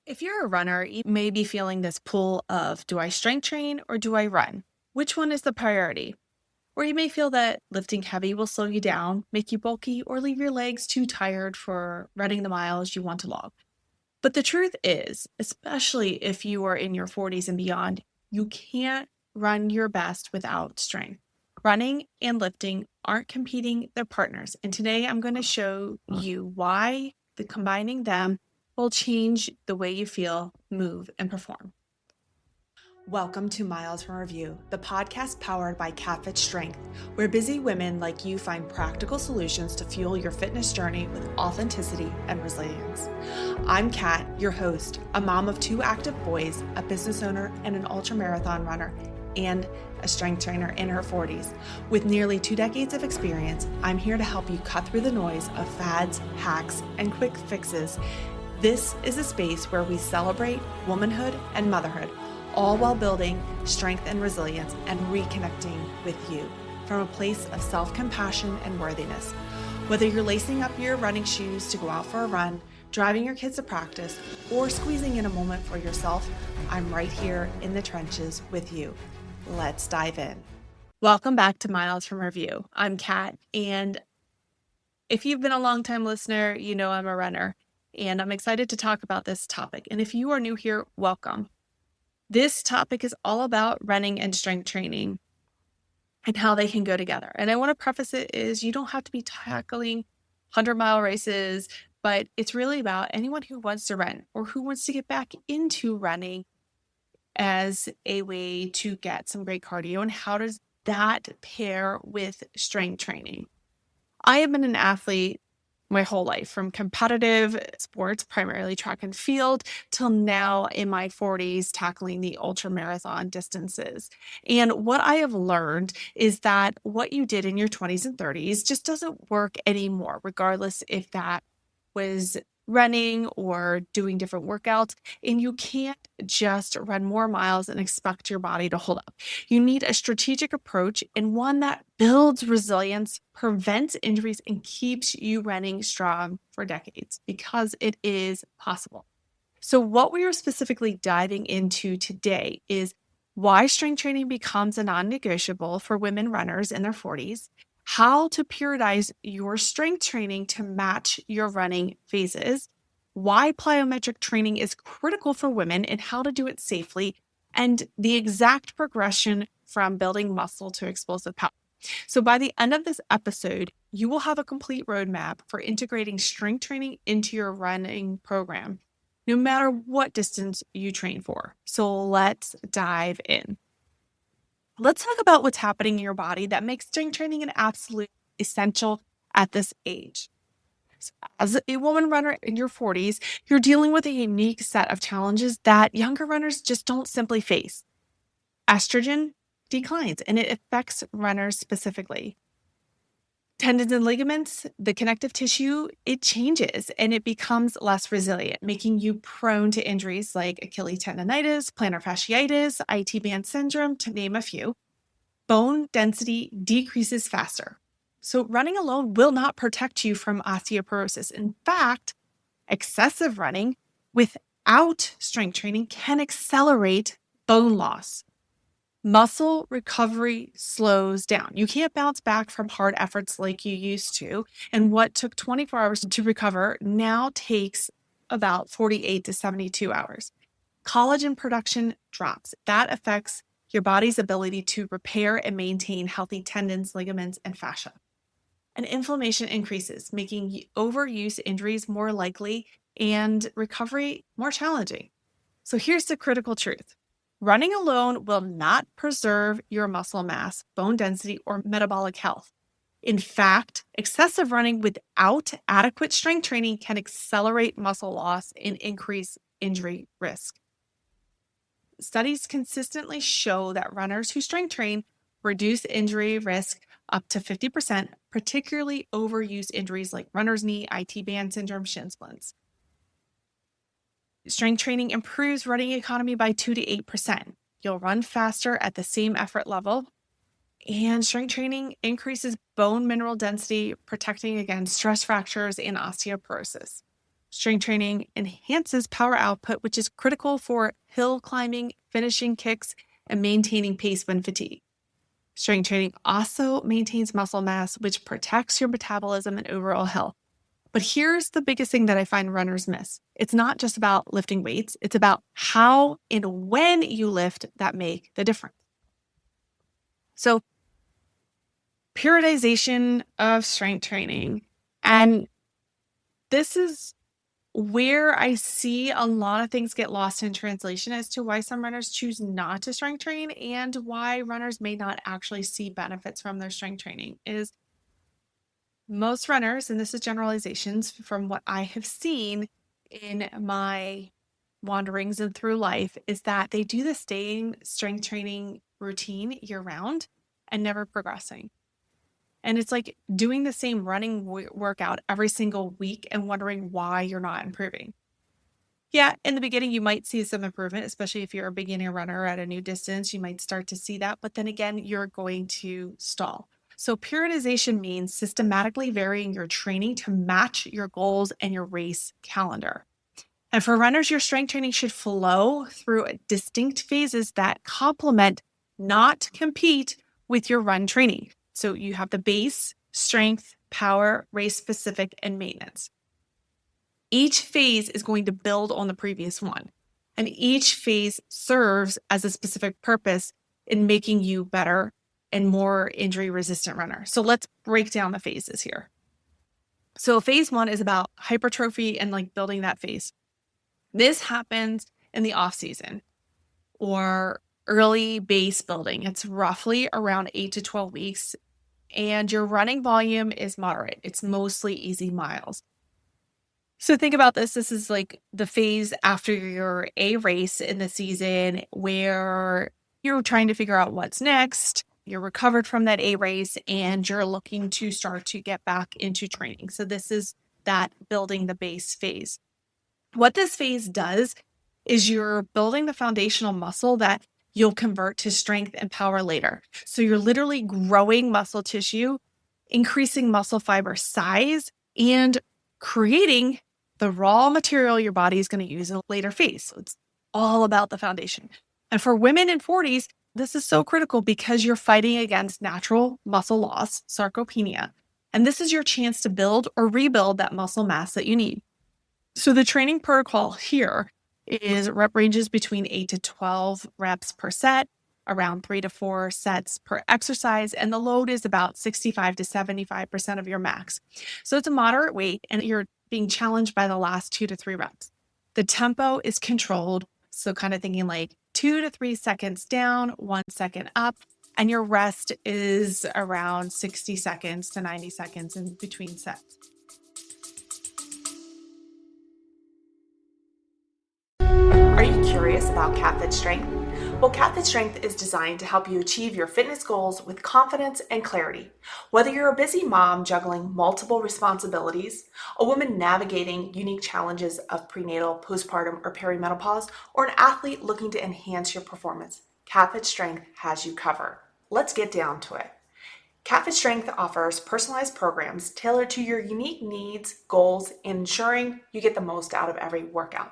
If you're a runner, you may be feeling this pull of, do I strength train or do I run? Which one is the priority? Or you may feel that lifting heavy will slow you down, make you bulky, or leave your legs too tired for running the miles you want to log. But the truth is, especially if you are in your 40s and beyond, you can't run your best without strength. Running and lifting aren't competing, they're partners. And today I'm going to show you why combining them will change the way you feel, move, and perform. Welcome to Miles from Review, the podcast powered by CatFit Strength, where busy women like you find practical solutions to fuel your fitness journey with authenticity and resilience. I'm Kat, your host, a mom of 2 active boys, a business owner, and an ultramarathon runner, and a strength trainer in her 40s. With nearly 2 decades of experience, I'm here to help you cut through the noise of fads, hacks, and quick fixes. This is a space where we celebrate womanhood and motherhood, all while building strength and resilience and reconnecting with you from a place of self-compassion and worthiness. Whether you're lacing up your running shoes to go out for a run, driving your kids to practice, or squeezing in a moment for yourself, I'm right here in the trenches with you. Let's dive in. Welcome back to Miles from Review. I'm Kat, and if you've been a long-time listener, you know I'm a runner, and I'm excited to talk about this topic. And if you are new here, welcome. This topic is all about running and strength training and how they can go together. And I want to preface it is you don't have to be tackling 100-mile races, but it's really about anyone who wants to run or who wants to get back into running as a way to get some great cardio. And how does that pair with strength training? I have been an athlete my whole life, from competitive sports, primarily track and field, till now in my 40s, tackling the ultra marathon distances. And what I have learned is that what you did in your 20s and 30s just doesn't work anymore, regardless if that was running or doing different workouts. And you can't just run more miles and expect your body to hold up. You need a strategic approach and one that builds resilience, prevents injuries, and keeps you running strong for decades, because it is possible. So what we are specifically diving into today is why strength training becomes a non-negotiable for women runners in their 40s, how to periodize your strength training to match your running phases, why plyometric training is critical for women and how to do it safely, and the exact progression from building muscle to explosive power. So by the end of this episode, you will have a complete roadmap for integrating strength training into your running program, no matter what distance you train for. So let's dive in. Let's talk about what's happening in your body that makes strength training an absolute essential at this age. So as a woman runner in your 40s, you're dealing with a unique set of challenges that younger runners just don't simply face. Estrogen declines, and it affects runners specifically. Tendons and ligaments, the connective tissue, it changes and it becomes less resilient, making you prone to injuries like Achilles tendonitis, plantar fasciitis, IT band syndrome, to name a few. Bone density decreases faster. So running alone will not protect you from osteoporosis. In fact, excessive running without strength training can accelerate bone loss. Muscle recovery slows down. You can't bounce back from hard efforts like you used to. And what took 24 hours to recover now takes about 48 to 72 hours. Collagen production drops. That affects your body's ability to repair and maintain healthy tendons, ligaments, and fascia. And inflammation increases, making overuse injuries more likely and recovery more challenging. So here's the critical truth. Running alone will not preserve your muscle mass, bone density, or metabolic health. In fact, excessive running without adequate strength training can accelerate muscle loss and increase injury risk. Studies consistently show that runners who strength train reduce injury risk up to 50%, particularly overuse injuries like runner's knee, IT band syndrome, shin splints. Strength training improves running economy by 2 to 8%. You'll run faster at the same effort level. And strength training increases bone mineral density, protecting against stress fractures and osteoporosis. Strength training enhances power output, which is critical for hill climbing, finishing kicks, and maintaining pace when fatigued. Strength training also maintains muscle mass, which protects your metabolism and overall health. But here's the biggest thing that I find runners miss. It's not just about lifting weights. It's about how and when you lift that make the difference. So periodization of strength training. And this is where I see a lot of things get lost in translation as to why some runners choose not to strength train and why runners may not actually see benefits from their strength training is most runners, and this is generalizations from what I have seen in my wanderings and through life, is that they do the same strength training routine year round and never progressing. And it's like doing the same running workout every single week and wondering why you're not improving. Yeah, in the beginning, you might see some improvement, especially if you're a beginner runner at a new distance, you might start to see that. But then again, you're going to stall. So periodization means systematically varying your training to match your goals and your race calendar. And for runners, your strength training should flow through distinct phases that complement, not compete with your run training. So you have the base, strength, power, race specific, and maintenance. Each phase is going to build on the previous one, and each phase serves as a specific purpose in making you better and more injury resistant runner. So let's break down the phases here. So phase one is about hypertrophy and like building that phase. This happens in the off season or early base building. It's roughly around 8 to 12 weeks, and your running volume is moderate. It's mostly easy miles. So think about this. This is like the phase after your A race in the season where you're trying to figure out what's next. You're recovered from that A race and you're looking to start to get back into training. So this is that building the base phase. What this phase does is you're building the foundational muscle that you'll convert to strength and power later. So you're literally growing muscle tissue, increasing muscle fiber size, and creating the raw material your body is going to use in a later phase. So it's all about the foundation. And for women in 40s, this is so critical because you're fighting against natural muscle loss, sarcopenia. And this is your chance to build or rebuild that muscle mass that you need. So the training protocol here is rep ranges between 8 to 12 reps per set, around 3 to 4 sets per exercise, and the load is about 65 to 75% of your max. So it's a moderate weight, and you're being challenged by the last 2 to 3 reps. The tempo is controlled, so kind of thinking like 2 to 3 seconds down, 1 second up, and your rest is around 60 seconds to 90 seconds in between sets. Are you curious about CatFit Strength? Well, CatFit Strength is designed to help you achieve your fitness goals with confidence and clarity. Whether you're a busy mom juggling multiple responsibilities, a woman navigating unique challenges of prenatal, postpartum, or perimenopause, or an athlete looking to enhance your performance, CatFit Strength has you covered. Let's get down to it. CatFit Strength offers personalized programs tailored to your unique needs, goals, and ensuring you get the most out of every workout.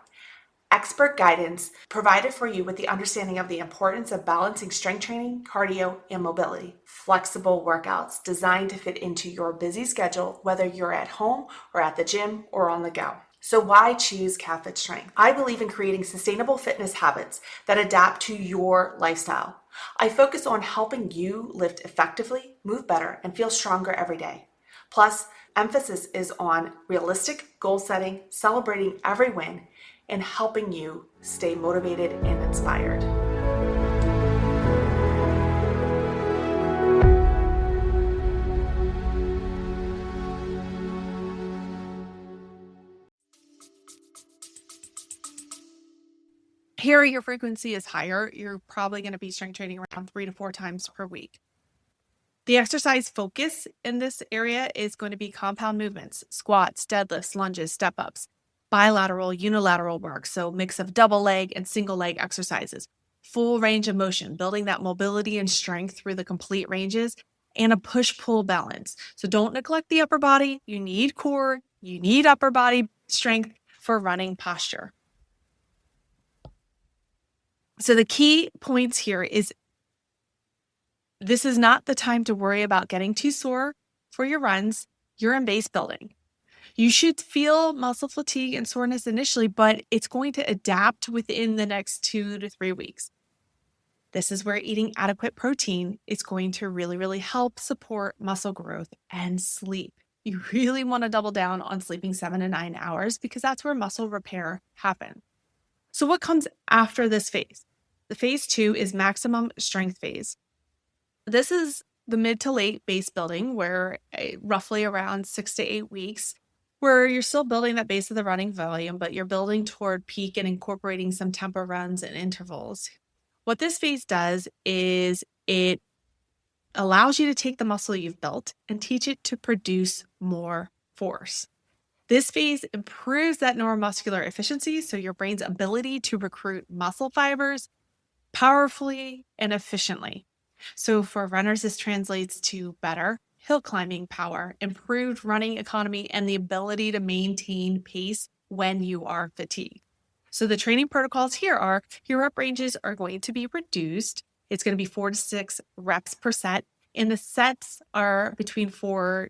Expert guidance provided for you with the understanding of the importance of balancing strength training, cardio, and mobility. Flexible workouts designed to fit into your busy schedule, whether you're at home or at the gym or on the go. So why choose CatFit Strength? I believe in creating sustainable fitness habits that adapt to your lifestyle. I focus on helping you lift effectively, move better, and feel stronger every day. Plus, emphasis is on realistic goal setting, celebrating every win, and helping you stay motivated and inspired. Here, your frequency is higher. You're probably going to be strength training around 3 to 4 times per week. The exercise focus in this area is going to be compound movements, squats, deadlifts, lunges, step-ups, bilateral, unilateral work, so mix of double leg and single leg exercises, full range of motion, building that mobility and strength through the complete ranges, and a push-pull balance. So don't neglect the upper body. You need core, you need upper body strength, for running posture. So the key points here is this is not the time to worry about getting too sore for your runs. You're in base building. You should feel muscle fatigue and soreness initially, but it's going to adapt within the next 2 to 3 weeks. This is where eating adequate protein is going to really, really help support muscle growth and sleep. You really want to double down on sleeping 7 to 9 hours because that's where muscle repair happens. So what comes after this phase? The phase 2 is maximum strength phase. This is the mid to late base building where roughly around 6 to 8 weeks, where you're still building that base of the running volume, but you're building toward peak and incorporating some tempo runs and intervals. What this phase does is it allows you to take the muscle you've built and teach it to produce more force. This phase improves that neuromuscular efficiency, so your brain's ability to recruit muscle fibers powerfully and efficiently. So for runners, this translates to better hill climbing power, improved running economy, and the ability to maintain pace when you are fatigued. So the training protocols here are your rep ranges are going to be reduced. It's going to be 4 to 6 reps per set. And the sets are between 4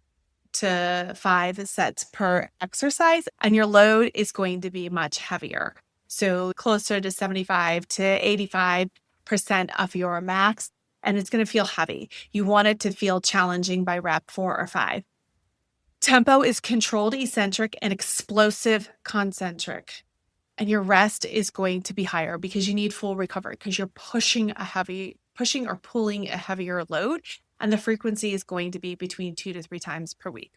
to 5 sets per exercise. And your load is going to be much heavier. So closer to 75 to 85% of your max. And it's going to feel heavy. You want it to feel challenging by rep 4 or 5. Tempo is controlled eccentric and explosive concentric. And your rest is going to be higher because you need full recovery because you're pushing or pulling a heavier load. And the frequency is going to be between 2 to 3 times per week.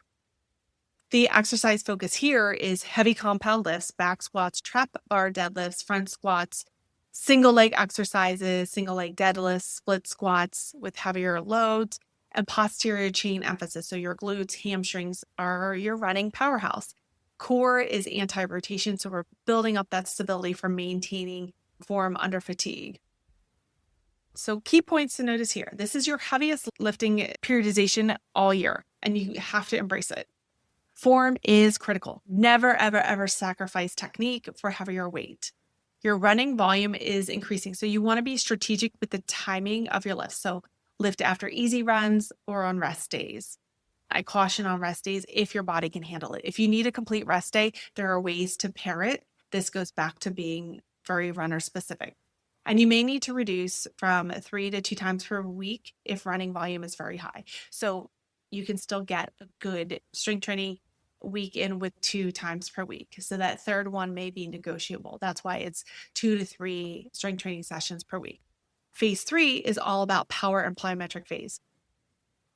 The exercise focus here is heavy compound lifts, back squats, trap bar deadlifts, front squats, single leg exercises, single leg deadlifts, split squats with heavier loads, and posterior chain emphasis. So your glutes, hamstrings are your running powerhouse. Core is anti-rotation, so we're building up that stability for maintaining form under fatigue. So key points to notice here. This is your heaviest lifting periodization all year, and you have to embrace it. Form is critical. Never, ever, ever sacrifice technique for heavier weight. Your running volume is increasing, so you want to be strategic with the timing of your lifts. So lift after easy runs or on rest days. I caution on rest days if your body can handle it. If you need a complete rest day, there are ways to pair it. This goes back to being very runner specific. And you may need to reduce from 3 to 2 times per week if running volume is very high. So you can still get a good strength training week in with 2 times per week. So that third one may be negotiable. That's why it's 2 to 3 strength training sessions per week. Phase 3 is all about power and plyometric phase.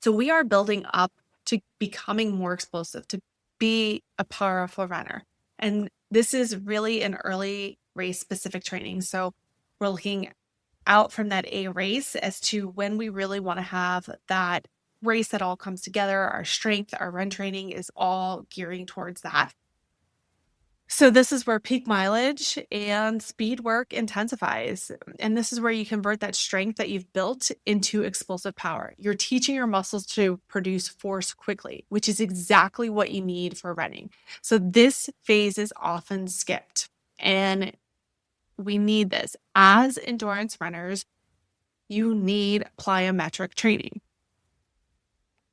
So we are building up to becoming more explosive, to be a powerful runner. And this is really an early race specific training. So we're looking out from that A race as to when we really want to have that race that all comes together. Our strength, our run training is all gearing towards that. So this is where peak mileage and speed work intensifies. And this is where you convert that strength that you've built into explosive power. You're teaching your muscles to produce force quickly, which is exactly what you need for running. So this phase is often skipped. And we need this. As endurance runners, you need plyometric training.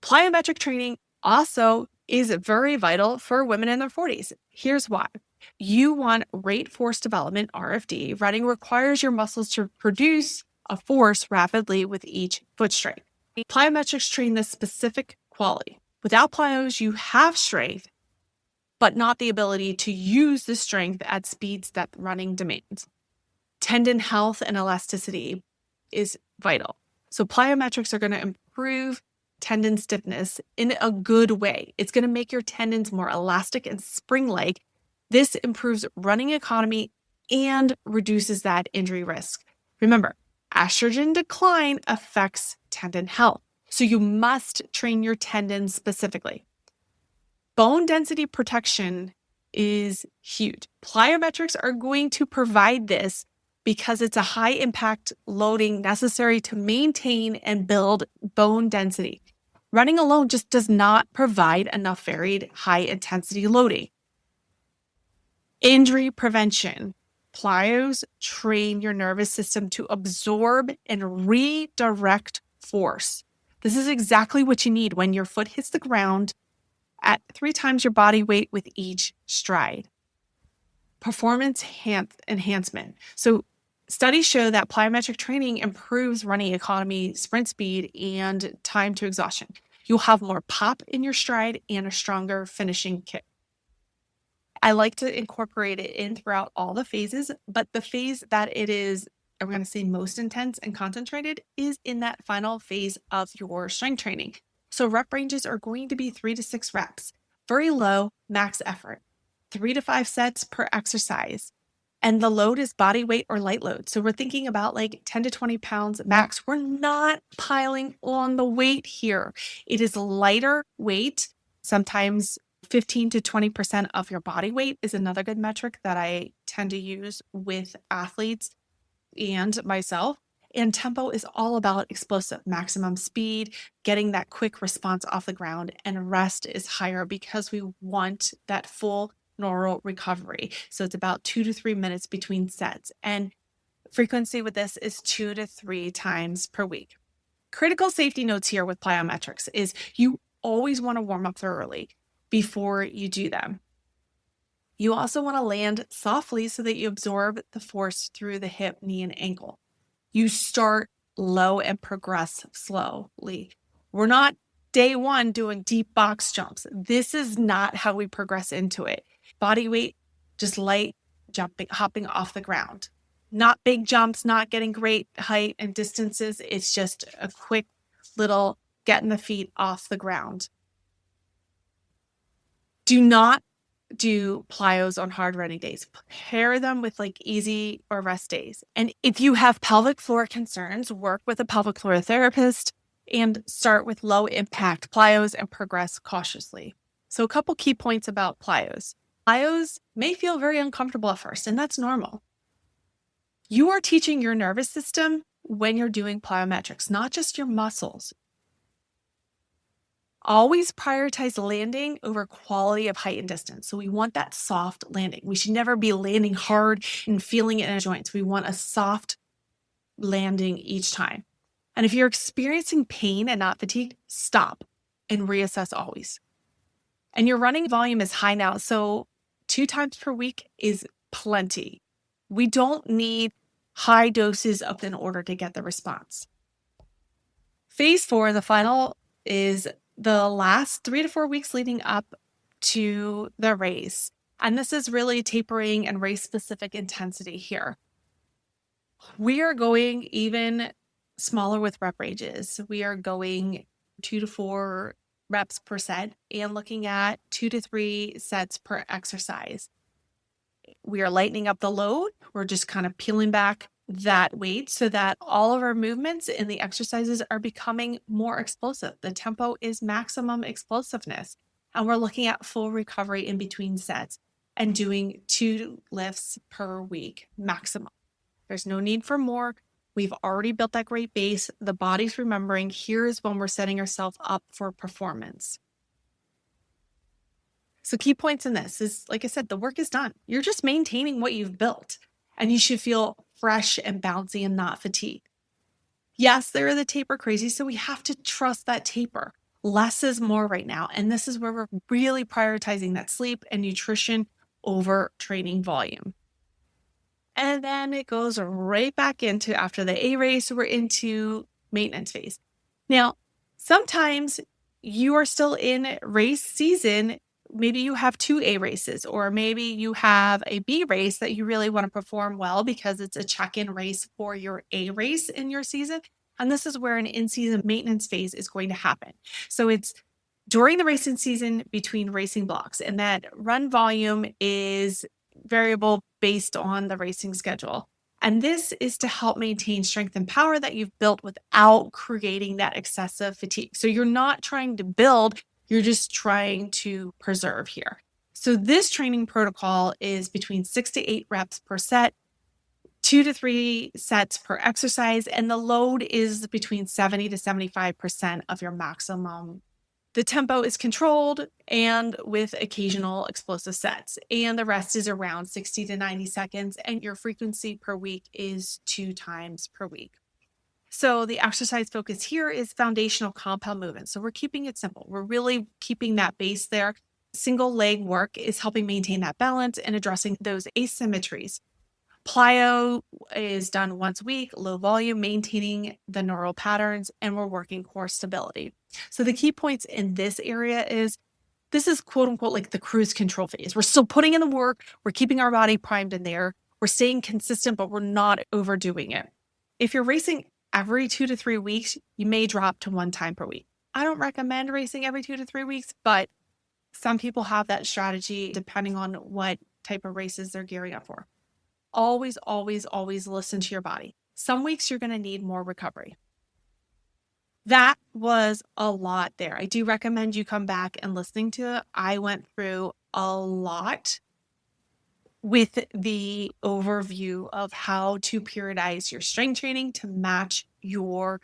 Plyometric training also is very vital for women in their 40s. Here's why. You want rate force development, RFD. Running requires your muscles to produce a force rapidly with each foot strike. Plyometrics train this specific quality. Without plyos, you have strength, but not the ability to use the strength at speeds that running demands. Tendon health and elasticity is vital. So plyometrics are going to improve tendon stiffness in a good way. It's going to make your tendons more elastic and spring-like. This improves running economy and reduces that injury risk. Remember, estrogen decline affects tendon health, so you must train your tendons specifically. Bone density protection is huge. Plyometrics are going to provide this because it's a high impact loading necessary to maintain and build bone density. Running alone just does not provide enough varied high intensity loading. Injury prevention. Plyos train your nervous system to absorb and redirect force. This is exactly what you need when your foot hits the ground at 3 times your body weight with each stride. Performance enhancement. So studies show that plyometric training improves running economy, sprint speed, and time to exhaustion. You'll have more pop in your stride and a stronger finishing kick. I like to incorporate it in throughout all the phases, but the phase that it is, I'm going to say most intense and concentrated, is in that final phase of your strength training. So rep ranges are going to be 3 to 6 reps, very low max effort, 3 to 5 sets per exercise. And the load is body weight or light load. So we're thinking about like 10 to 20 pounds max. We're not piling on the weight here. It is lighter weight, sometimes 15 to 20% of your body weight is another good metric that I tend to use with athletes and myself. And tempo is all about explosive, maximum speed, getting that quick response off the ground, and rest is higher because we want that full neural recovery. So it's about 2 to 3 minutes between sets. And frequency with this is 2 to 3 times per week. Critical safety notes here with plyometrics is you always want to warm up thoroughly before you do them. You also want to land softly so that you absorb the force through the hip, knee, and ankle. You start low and progress slowly. We're not day one doing deep box jumps. This is not how we progress into it. Body weight, just light jumping, hopping off the ground. Not big jumps, not getting great height and distances. It's just a quick little getting the feet off the ground. Do not do plyos on hard running days. Pair them with like easy or rest days. And if you have pelvic floor concerns, work with a pelvic floor therapist and start with low impact plyos and progress cautiously. So a couple key points about plyos. Plyos may feel very uncomfortable at first, and that's normal. You are teaching your nervous system when you're doing plyometrics, not just your muscles. Always prioritize landing over quality of height and distance. So we want that soft landing. We should never be landing hard and feeling it in our joints. We want a soft landing each time. And if you're experiencing pain and not fatigued, stop and reassess always. And your running volume is high now, so 2 times per week is plenty. We don't need high doses up in order to get the response. Phase 4, the final, is the last 3 to 4 weeks leading up to the race. And this is really tapering and race-specific intensity here. We are going even smaller with rep ranges. We are going 2 to 4 reps per set and looking at 2 to 3 sets per exercise. We are lightening up the load. We're just kind of peeling back that weight so that all of our movements in the exercises are becoming more explosive. The tempo is maximum explosiveness. And we're looking at full recovery in between sets and doing 2 lifts per week maximum. There's no need for more. We've already built that great base. The body's remembering. Here's when we're setting ourselves up for performance. So key points in this is, like I said, the work is done. You're just maintaining what you've built, and you should feel fresh and bouncy and not fatigued. Yes, there are the taper crazy, so we have to trust that taper. Less is more right now, and this is where we're really prioritizing that sleep and nutrition over training volume. And then it goes right back into, after the A race, we're into maintenance phase. Now, sometimes you are still in race season. Maybe you have 2 A races, or maybe you have a B race that you really want to perform well because it's a check-in race for your A race in your season. And this is where an in-season maintenance phase is going to happen. So it's during the racing season between racing blocks, and that run volume is variable based on the racing schedule. And this is to help maintain strength and power that you've built without creating that excessive fatigue. So you're not trying to build, you're just trying to preserve here. So this training protocol is between 6 to 8 reps per set, 2 to 3 sets per exercise, and the load is between 70 to 75% of your maximum The tempo is controlled and with occasional explosive sets, and the rest is around 60 to 90 seconds, and your frequency per week is 2 times per week. So the exercise focus here is foundational compound movement. So we're keeping it simple. We're really keeping that base there. Single leg work is helping maintain that balance and addressing those asymmetries. Plyo is done once a week, low volume, maintaining the neural patterns, and we're working core stability. So the key points in this area is this is quote unquote like the cruise control phase. We're still putting in the work. We're keeping our body primed in there. We're staying consistent, but we're not overdoing it. If you're racing every 2 to 3 weeks, you may drop to 1 time per week. I don't recommend racing every 2 to 3 weeks, but some people have that strategy depending on what type of races they're gearing up for. Always, always, always listen to your body. Some weeks you're going to need more recovery. That was a lot there. I do recommend you come back and listening to it. I went through a lot with the overview of how to periodize your strength training to match your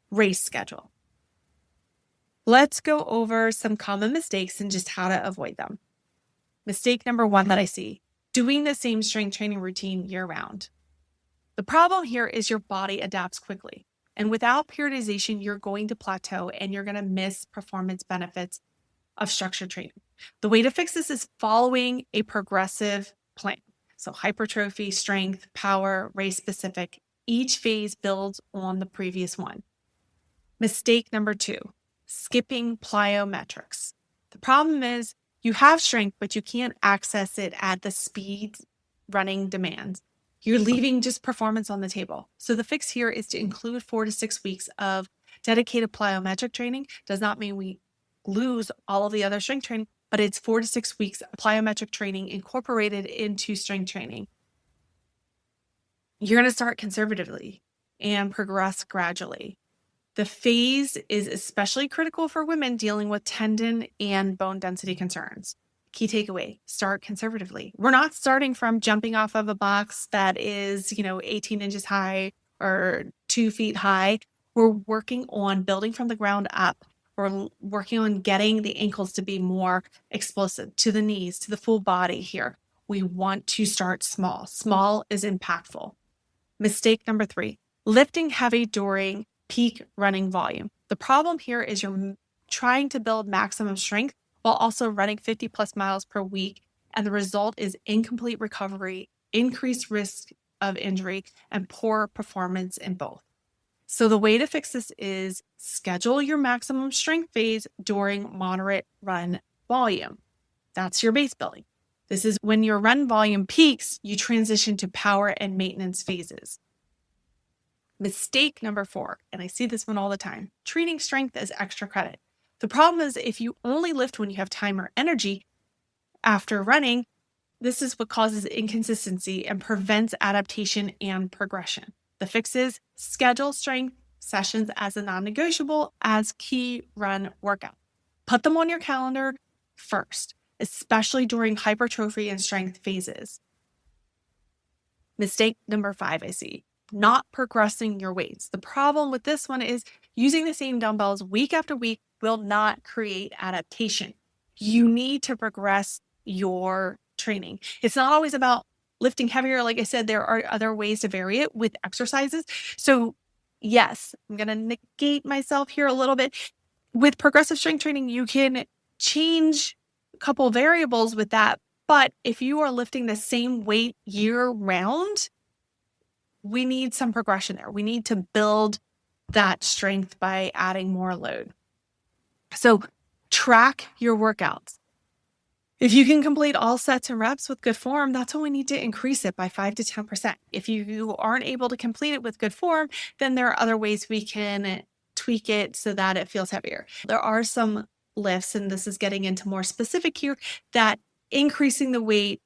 race schedule. Let's go over some common mistakes and just how to avoid them. Mistake number 1 that I see, doing the same strength training routine year round. The problem here is your body adapts quickly. And without periodization, you're going to plateau and you're going to miss performance benefits of structured training. The way to fix this is following a progressive plan. So hypertrophy, strength, power, race specific. Each phase builds on the previous one. Mistake number 2, skipping plyometrics. The problem is you have strength, but you can't access it at the speed running demands. You're leaving just performance on the table. So the fix here is to include 4 to 6 weeks of dedicated plyometric training. Does not mean we lose all of the other strength training, but it's 4 to 6 weeks of plyometric training incorporated into strength training. You're going to start conservatively and progress gradually. The phase is especially critical for women dealing with tendon and bone density concerns. Key takeaway, start conservatively. We're not starting from jumping off of a box that is, 18 inches high or 2 feet high. We're working on building from the ground up. We're working on getting the ankles to be more explosive, to the knees, to the full body here. We want to start small. Small is impactful. Mistake number 3, lifting heavy during peak running volume. The problem here is you're trying to build maximum strength while also running 50 plus miles per week. And the result is incomplete recovery, increased risk of injury, and poor performance in both. So the way to fix this is schedule your maximum strength phase during moderate run volume. That's your base building. This is when your run volume peaks, you transition to power and maintenance phases. Mistake number 4, and I see this one all the time, treating strength as extra credit. The problem is if you only lift when you have time or energy after running, this is what causes inconsistency and prevents adaptation and progression. The fix is schedule strength sessions as a non-negotiable as key run workout. Put them on your calendar first, especially during hypertrophy and strength phases. Mistake number 5 I see, not progressing your weights. The problem with this one is using the same dumbbells week after week will not create adaptation. You need to progress your training. It's not always about lifting heavier. Like I said, there are other ways to vary it with exercises. So yes, I'm going to negate myself here a little bit. With progressive strength training, you can change a couple variables with that. But if you are lifting the same weight year round, we need some progression there. We need to build that strength by adding more load. So track your workouts. If you can complete all sets and reps with good form, that's when we need to increase it by 5 to 10%. If you aren't able to complete it with good form, then there are other ways we can tweak it so that it feels heavier. There are some lifts, and this is getting into more specific here, that increasing the weight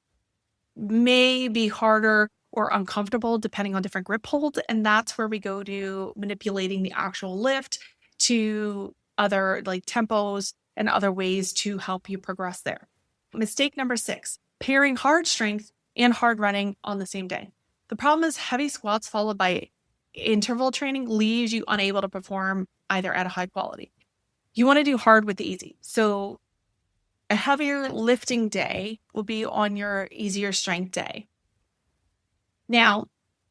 may be harder or uncomfortable depending on different grip holds. And that's where we go to manipulating the actual lift to other like tempos and other ways to help you progress there. Mistake number 6, pairing hard strength and hard running on the same day. The problem is heavy squats followed by interval training leaves you unable to perform either at a high quality. You want to do hard with the easy. So a heavier lifting day will be on your easier strength day. Now,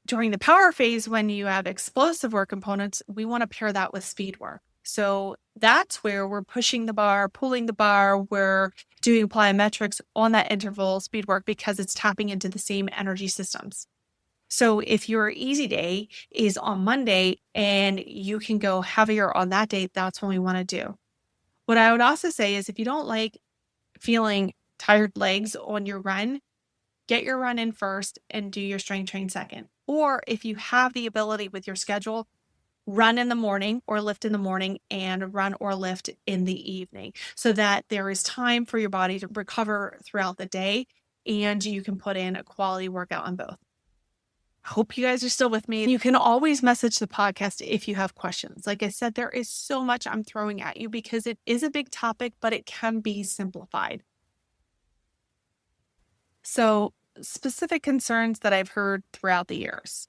during the power phase, when you have explosive work components, we want to pair that with speed work. So that's where we're pushing the bar, pulling the bar, we're doing plyometrics on that interval speed work because it's tapping into the same energy systems. So if your easy day is on Monday and you can go heavier on that day, that's what we want to do. What I would also say is if you don't like feeling tired legs on your run, get your run in first and do your strength train second. Or if you have the ability with your schedule, run in the morning or lift in the morning and run or lift in the evening so that there is time for your body to recover throughout the day and you can put in a quality workout on both. Hope you guys are still with me. You can always message the podcast if you have questions. Like I said, there is so much I'm throwing at you because it is a big topic, but it can be simplified. So, specific concerns that I've heard throughout the years.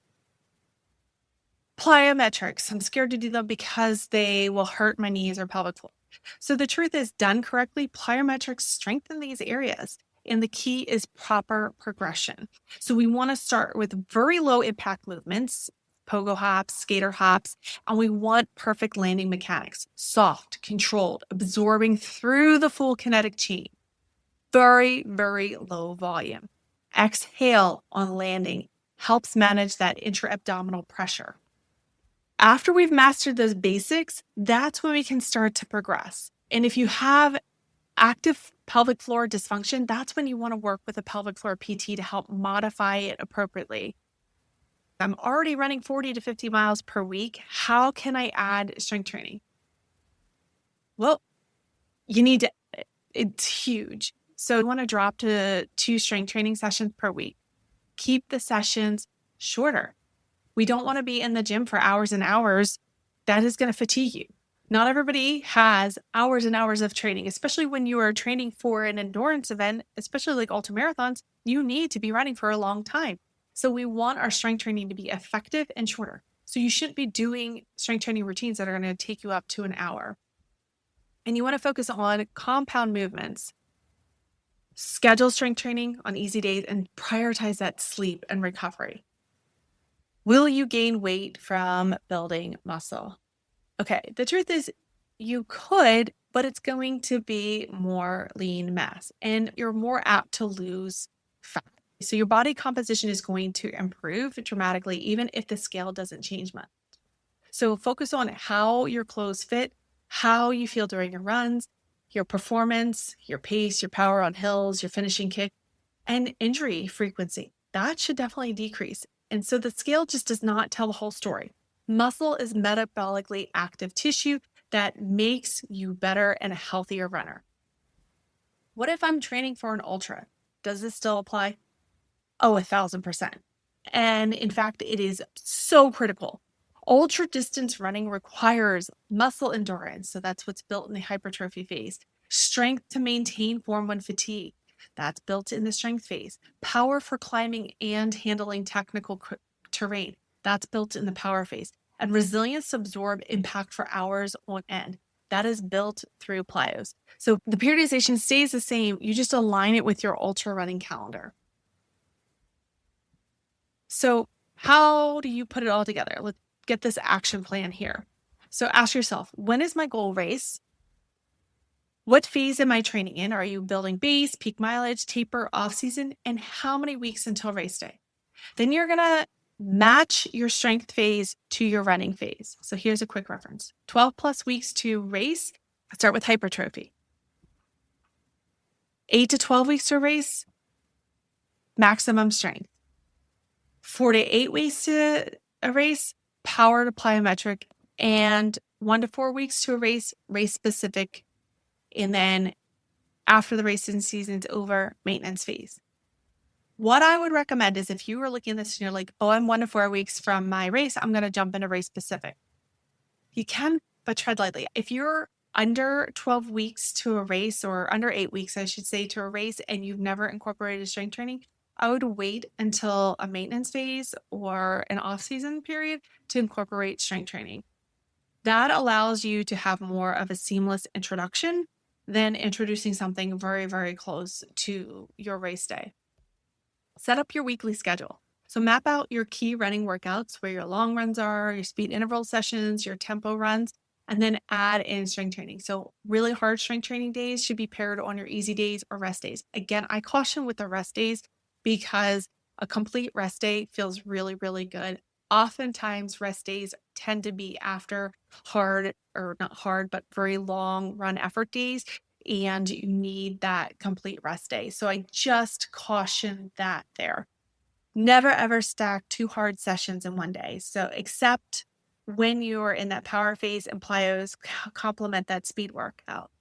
Plyometrics. I'm scared to do them because they will hurt my knees or pelvic floor. So the truth is, done correctly, plyometrics strengthen these areas. And the key is proper progression. So we want to start with very low impact movements, pogo hops, skater hops, and we want perfect landing mechanics, soft, controlled, absorbing through the full kinetic chain. Very, very low volume. Exhale on landing helps manage that intra-abdominal pressure. After we've mastered those basics, that's when we can start to progress. And if you have active pelvic floor dysfunction, that's when you want to work with a pelvic floor PT to help modify it appropriately. I'm already running 40 to 50 miles per week. How can I add strength training? Well, you need to, it's huge. So you want to drop to 2 strength training sessions per week. Keep the sessions shorter. We don't want to be in the gym for hours and hours. That is going to fatigue you. Not everybody has hours and hours of training, especially when you are training for an endurance event, especially like ultramarathons. You need to be running for a long time. So we want our strength training to be effective and shorter. So you shouldn't be doing strength training routines that are going to take you up to an hour. And you want to focus on compound movements. Schedule strength training on easy days and prioritize that sleep and recovery. Will you gain weight from building muscle? Okay, the truth is you could, but it's going to be more lean mass and you're more apt to lose fat. So your body composition is going to improve dramatically, even if the scale doesn't change much. So focus on how your clothes fit, how you feel during your runs, your performance, your pace, your power on hills, your finishing kick, and injury frequency. That should definitely decrease. And so the scale just does not tell the whole story. Muscle is metabolically active tissue that makes you better and a healthier runner. What if I'm training for an ultra? Does this still apply? Oh, 1,000%. And in fact, it is so critical. Ultra distance running requires muscle endurance. So that's what's built in the hypertrophy phase. Strength to maintain form when fatigued. That's built in the strength phase. Power for climbing and handling technical terrain. That's built in the power phase. And resilience to absorb impact for hours on end. That is built through plyos. So the periodization stays the same. You just align it with your ultra running calendar. So how do you put it all together? Let's get this action plan here. So ask yourself, when is my goal race? What phase am I training in? Are you building base, peak mileage, taper, off season? And how many weeks until race day? Then you're going to match your strength phase to your running phase. So here's a quick reference. 12 plus weeks to race. Start with hypertrophy. 8 to 12 weeks to race, maximum strength. 4 to 8 weeks to a race, power to plyometric, and 1 to 4 weeks to a race specific. And then after the racing season's over, maintenance phase. What I would recommend is if you were looking at this and you're like, oh, I'm 1 to 4 weeks from my race, I'm going to jump into race specific. You can, but tread lightly. If you're under 12 weeks to a race, or under 8 weeks, I should say, to a race, and you've never incorporated strength training, I would wait until a maintenance phase or an off-season period to incorporate strength training. That allows you to have more of a seamless introduction than introducing something very, very close to your race day. Set up your weekly schedule. So map out your key running workouts where your long runs are, your speed interval sessions, your tempo runs, and then add in strength training. So really hard strength training days should be paired on your easy days or rest days. Again, I caution with the rest days because a complete rest day feels really, really good. Oftentimes rest days tend to be after hard, or not hard, but very long run effort days, and you need that complete rest day. So I just caution that there. Never ever stack two hard sessions in one day. So except when you're in that power phase and plyos complement that speed workout.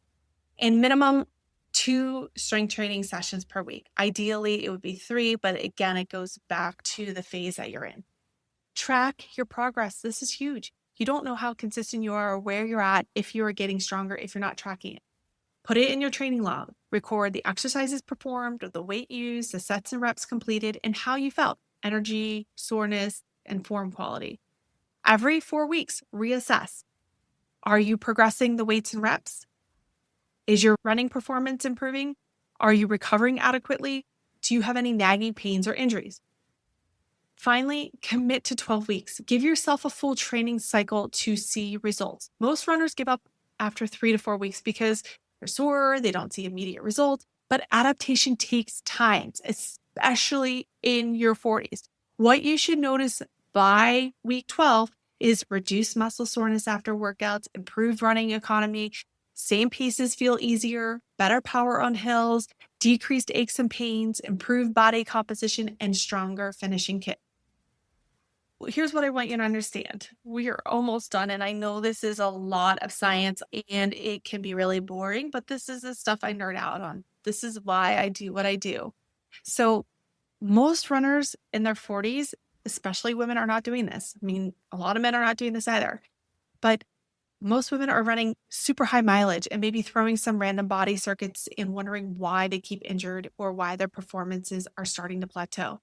And minimum 2 strength training sessions per week. Ideally, it would be 3, but again, it goes back to the phase that you're in. Track your progress. This is huge. You don't know how consistent you are or where you're at if you are getting stronger if you're not tracking it. Put it in your training log. Record the exercises performed, the weight used, the sets and reps completed, and how you felt, energy, soreness, and form quality. Every 4 weeks, reassess. Are you progressing the weights and reps? Is your running performance improving? Are you recovering adequately? Do you have any nagging pains or injuries? Finally, commit to 12 weeks. Give yourself a full training cycle to see results. Most runners give up after 3 to 4 weeks because they're sore, they don't see immediate results, but adaptation takes time, especially in your 40s. What you should notice by week 12 is reduced muscle soreness after workouts, improved running economy, same paces feel easier, better power on hills, decreased aches and pains, improved body composition, and stronger finishing kit. Here's what I want you to understand. We are almost done, and I know this is a lot of science and it can be really boring, but this is the stuff I nerd out on. This is why I do what I do. So most runners in their 40s, especially women, are not doing this. I mean, a lot of men are not doing this either, but most women are running super high mileage and maybe throwing some random body circuits and wondering why they keep injured or why their performances are starting to plateau.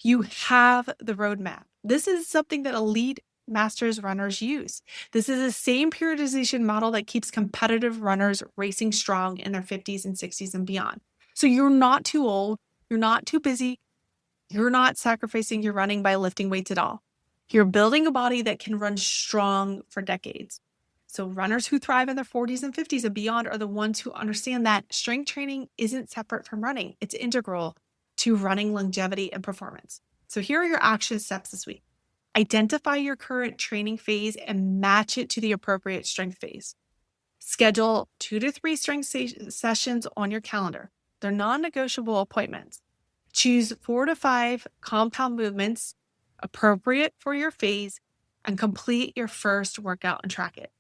You have the roadmap. This is something that elite masters runners use. This is the same periodization model that keeps competitive runners racing strong in their 50s and 60s and beyond. So you're not too old, you're not too busy, you're not sacrificing your running by lifting weights at all. You're building a body that can run strong for decades. So runners who thrive in their 40s and 50s and beyond are the ones who understand that strength training isn't separate from running. It's integral to running longevity and performance. So here are your action steps this week. Identify your current training phase and match it to the appropriate strength phase. Schedule 2 to 3 strength sessions on your calendar. They're non-negotiable appointments. Choose 4 to 5 compound movements appropriate for your phase and complete your first workout and track it.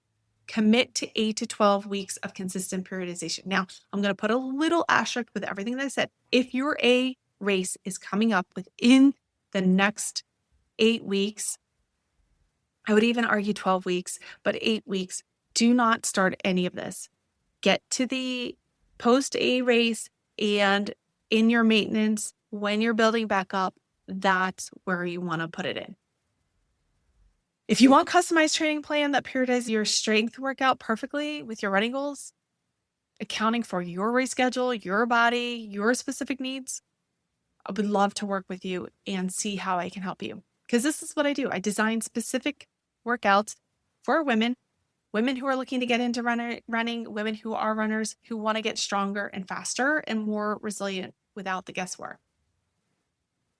Commit to 8 to 12 weeks of consistent periodization. Now, I'm going to put a little asterisk with everything that I said. If your A race is coming up within the next 8 weeks, I would even argue 12 weeks, but 8 weeks, do not start any of this. Get to the post A race, and in your maintenance, when you're building back up, that's where you want to put it in. If you want customized training plan that periodizes your strength workout perfectly with your running goals, accounting for your race schedule, your body, your specific needs, I would love to work with you and see how I can help you. Because this is what I do. I design specific workouts for women who are looking to get into running, women who are runners who want to get stronger and faster and more resilient without the guesswork.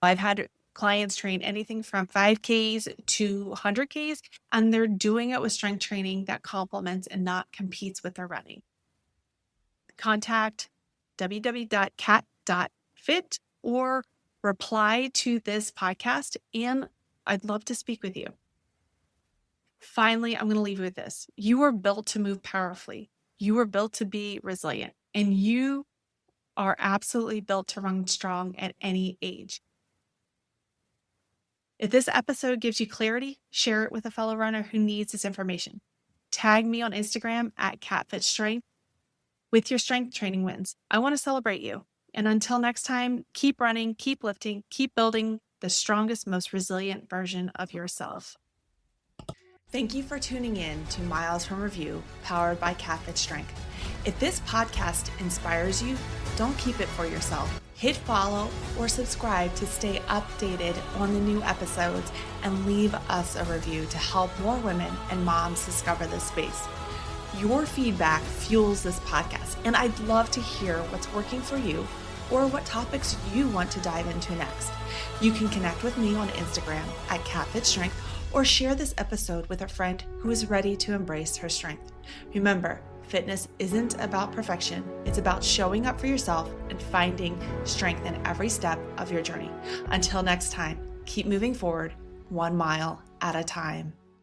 I've had clients train anything from 5Ks to 100Ks, and they're doing it with strength training that complements and not competes with their running. Contact www.cat.fit or reply to this podcast, and I'd love to speak with you. Finally, I'm going to leave you with this. You are built to move powerfully. You are built to be resilient, and you are absolutely built to run strong at any age. If this episode gives you clarity, share it with a fellow runner who needs this information. Tag me on Instagram at CatFitStrength with your strength training wins. I want to celebrate you. And until next time, keep running, keep lifting, keep building the strongest, most resilient version of yourself. Thank you for tuning in to Miles from Review, powered by CatFit Strength. If this podcast inspires you, don't keep it for yourself. Hit follow or subscribe to stay updated on the new episodes and leave us a review to help more women and moms discover this space. Your feedback fuels this podcast, and I'd love to hear what's working for you or what topics you want to dive into next. You can connect with me on Instagram at CatFit Strength or share this episode with a friend who is ready to embrace her strength. Remember, fitness isn't about perfection. It's about showing up for yourself and finding strength in every step of your journey. Until next time, keep moving forward 1 mile at a time.